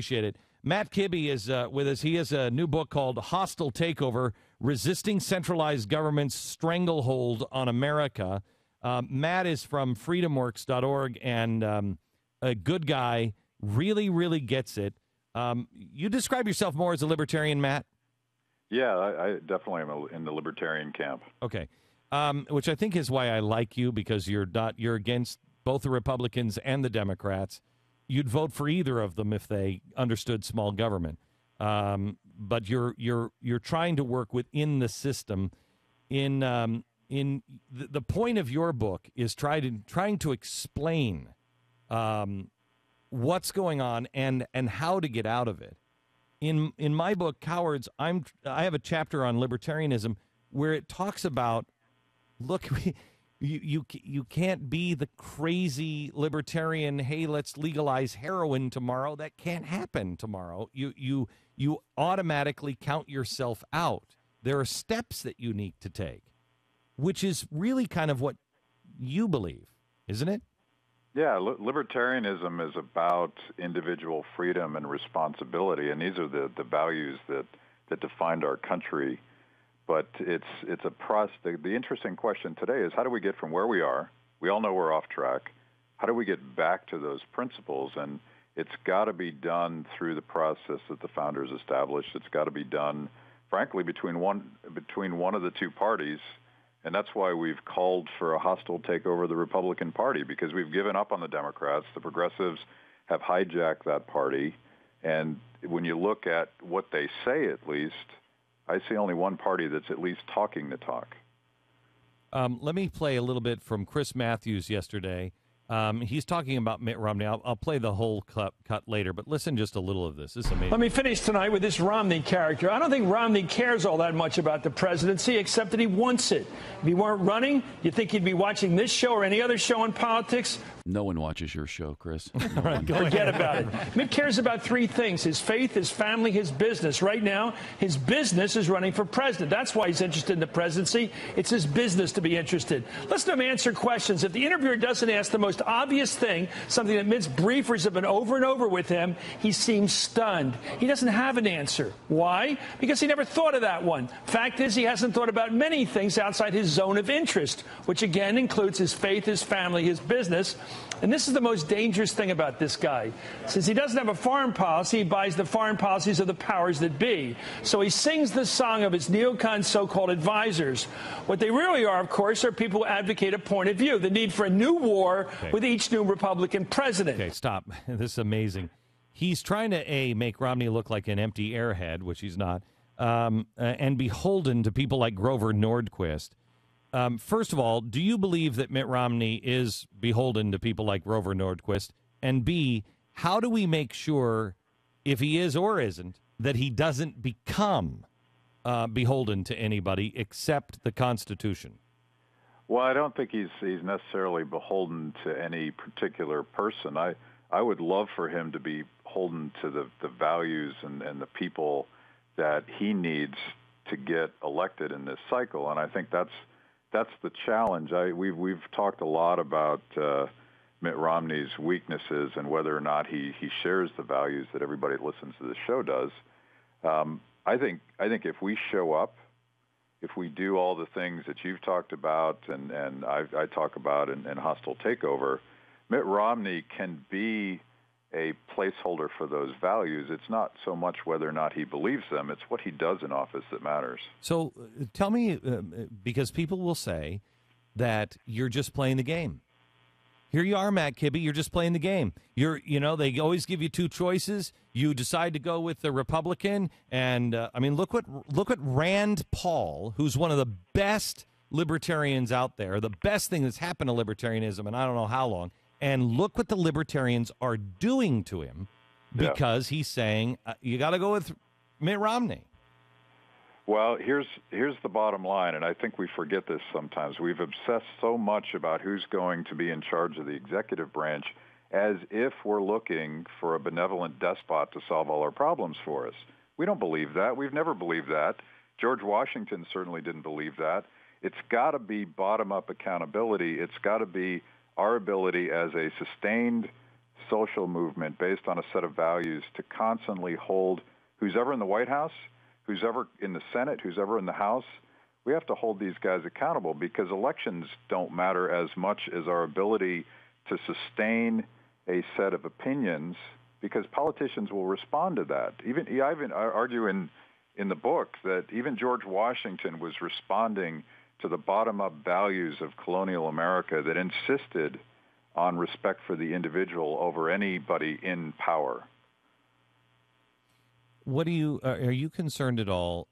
Appreciate it. Matt Kibbe is with us. He has a new book called Hostile Takeover, Resisting Centralized Government's Stranglehold on America. Matt is from freedomworks.org and a good guy, really, really gets it. You describe yourself more as a libertarian, Matt? Yeah, I definitely am in the libertarian camp. Okay, which I think is why I like you, because you're against both the Republicans and the Democrats. You'd vote for either of them if they understood small government, but you're trying to work within the system. In the point of your book is trying to explain what's going on and how to get out of it. In my book, Cowards, I have a chapter on libertarianism where it talks about, look, you can't be the crazy libertarian, hey, let's legalize heroin tomorrow. That can't happen tomorrow. You automatically count yourself out. There are steps that you need to take, which is really kind of what you believe, isn't it? Yeah, libertarianism is about individual freedom and responsibility, and these are the values that defined our country. But it's a process. The interesting question today is, how do we get from where we are? We all know we're off track. How do we get back to those principles? And it's got to be done through the process that the founders established. It's got to be done, frankly, between one of the two parties. And that's why we've called for a hostile takeover of the Republican Party, because we've given up on the Democrats. The progressives have hijacked that party. And when you look at what they say, at least, I see only one party that's at least talking the talk. Let me play a little bit from Chris Matthews yesterday. He's talking about Mitt Romney. I'll play the whole cut later, but listen just a little of this. This is amazing. Let me finish tonight with this Romney character. I don't think Romney cares all that much about the presidency, except that he wants it. If he weren't running, you think he'd be watching this show or any other show on politics? No one watches your show, Chris. No one. Forget about it. Mitt cares about three things: his faith, his family, his business. Right now, his business is running for president. That's why he's interested in the presidency. It's his business to be interested. Listen to him answer questions. If the interviewer doesn't ask the most obvious thing, something that Mitt's briefers have been over and over with him, he seems stunned. He doesn't have an answer. Why? Because he never thought of that one. Fact is, he hasn't thought about many things outside his zone of interest, which again includes his faith, his family, his business. And this is the most dangerous thing about this guy. Since he doesn't have a foreign policy, he buys the foreign policies of the powers that be. So he sings the song of his neocon so-called advisors. What they really are, of course, are people who advocate a point of view, the need for a new war with each new Republican president. Okay, stop. This is amazing. He's trying to, make Romney look like an empty airhead, which he's not, and beholden to people like Grover Nordquist. First of all, do you believe that Mitt Romney is beholden to people like Grover Nordquist? And B, how do we make sure, if he is or isn't, that he doesn't become beholden to anybody except the Constitution? Well, I don't think he's necessarily beholden to any particular person. I would love for him to be beholden to the values and the people that he needs to get elected in this cycle. And I think that's the challenge. We've talked a lot about Mitt Romney's weaknesses and whether or not he shares the values that everybody that listens to the show does. I think if we show up, if we do all the things that you've talked about and I talk about in Hostile Takeover, Mitt Romney can be a placeholder for those values. It's not so much whether or not he believes them, it's what he does in office that matters. So tell me, because people will say that you're just playing the game. Here you are, Matt Kibbe, you're just playing the game. They always give you two choices. You decide to go with the Republican, and look what Rand Paul, who's one of the best libertarians out there, the best thing that's happened to libertarianism, and I don't know how long. And look what the libertarians are doing to him because he's saying, you got to go with Mitt Romney. Well, here's the bottom line, and I think we forget this sometimes. We've obsessed so much about who's going to be in charge of the executive branch as if we're looking for a benevolent despot to solve all our problems for us. We don't believe that. We've never believed that. George Washington certainly didn't believe that. It's got to be bottom-up accountability. It's got to be our ability as a sustained social movement based on a set of values to constantly hold who's ever in the White House, who's ever in the Senate, who's ever in the House. We have to hold these guys accountable because elections don't matter as much as our ability to sustain a set of opinions, because politicians will respond to that. I even argue in the book that even George Washington was responding to the bottom-up values of colonial America that insisted on respect for the individual over anybody in power. What are you concerned at all,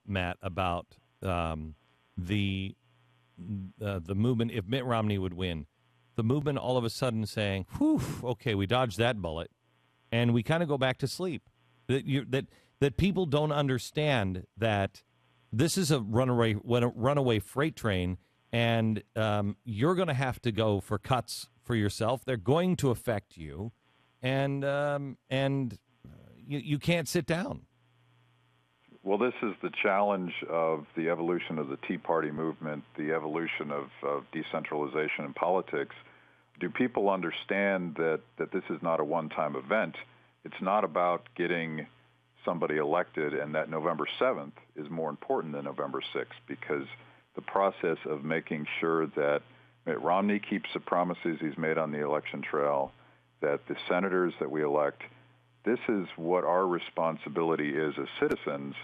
Matt, about the movement if Mitt Romney would win? The movement all of a sudden saying, "Whew, okay, we dodged that bullet," and we kind of go back to sleep. That people don't understand that this is a runaway freight train, and you're going to have to go for cuts for yourself. They're going to affect you, and you can't sit down. Well, this is the challenge of the evolution of the Tea Party movement, the evolution of decentralization in politics. Do people understand that this is not a one-time event? It's not about getting somebody elected, and that November 7th is more important than November 6th, because the process of making sure that Mitt Romney keeps the promises he's made on the election trail, that the senators that we elect, this is what our responsibility is as citizens.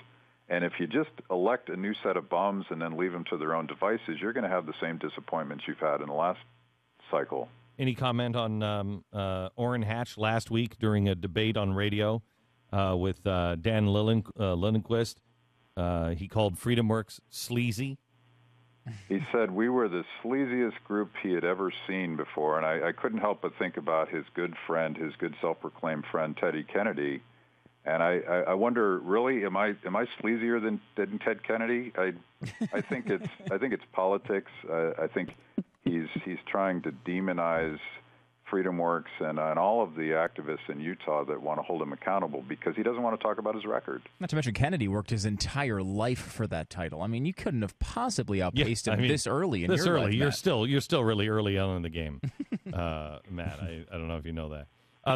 And if you just elect a new set of bums and then leave them to their own devices, you're going to have the same disappointments you've had in the last cycle. Any comment on Orrin Hatch last week during a debate on radio with Dan Lillenquist? He called FreedomWorks sleazy. He said we were the sleaziest group he had ever seen before, and I couldn't help but think about his good friend, his good self-proclaimed friend, Teddy Kennedy. And I wonder, really, am I sleazier than Ted Kennedy? I think it's politics. I think he's trying to demonize FreedomWorks and all of the activists in Utah that want to hold him accountable because he doesn't want to talk about his record. Not to mention Kennedy worked his entire life for that title. I mean, you couldn't have possibly outpaced him this early in your life, You're still really early on in the game, Matt. I don't know if you know that.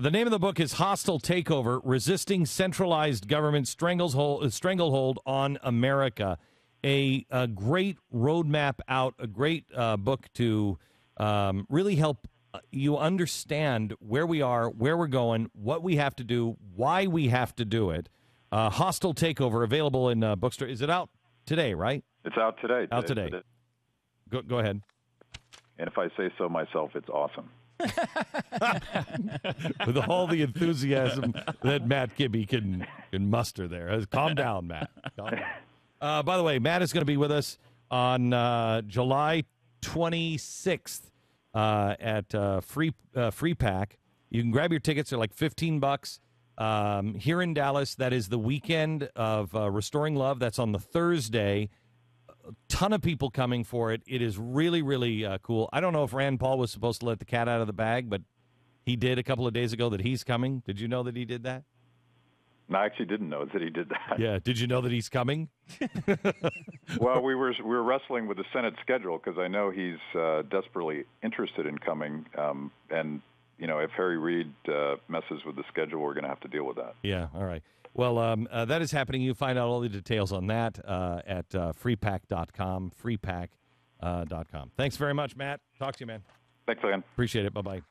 The name of the book is Hostile Takeover, Resisting Centralized Government Stranglehold on America. A great roadmap out, a great book to really help you understand where we are, where we're going, what we have to do, why we have to do it. Hostile Takeover, available in bookstore. Is it out today, right? It's out today. Out today. Go ahead. And if I say so myself, it's awesome. With all the enthusiasm that Matt Kibbe can muster there. Calm down, Matt. Calm down. By the way, Matt is going to be with us on July 26th at Free Pack. You can grab your tickets. They're like $15 here in Dallas. That is the weekend of Restoring Love. That's on the Thursday. A ton of people coming for it. It is really, really cool. I don't know if Rand Paul was supposed to let the cat out of the bag, but he did a couple of days ago that he's coming. Did you know that he did that? No, I actually didn't know that he did that. Yeah. Did you know that he's coming? Well, we were wrestling with the Senate schedule because I know he's desperately interested in coming. And, you know, if Harry Reid messes with the schedule, we're going to have to deal with that. Yeah. All right. Well, that is happening. You find out all the details on that at freepack.com, freepack.com. Thanks very much, Matt. Talk to you, man. Thanks again. Appreciate it. Bye-bye.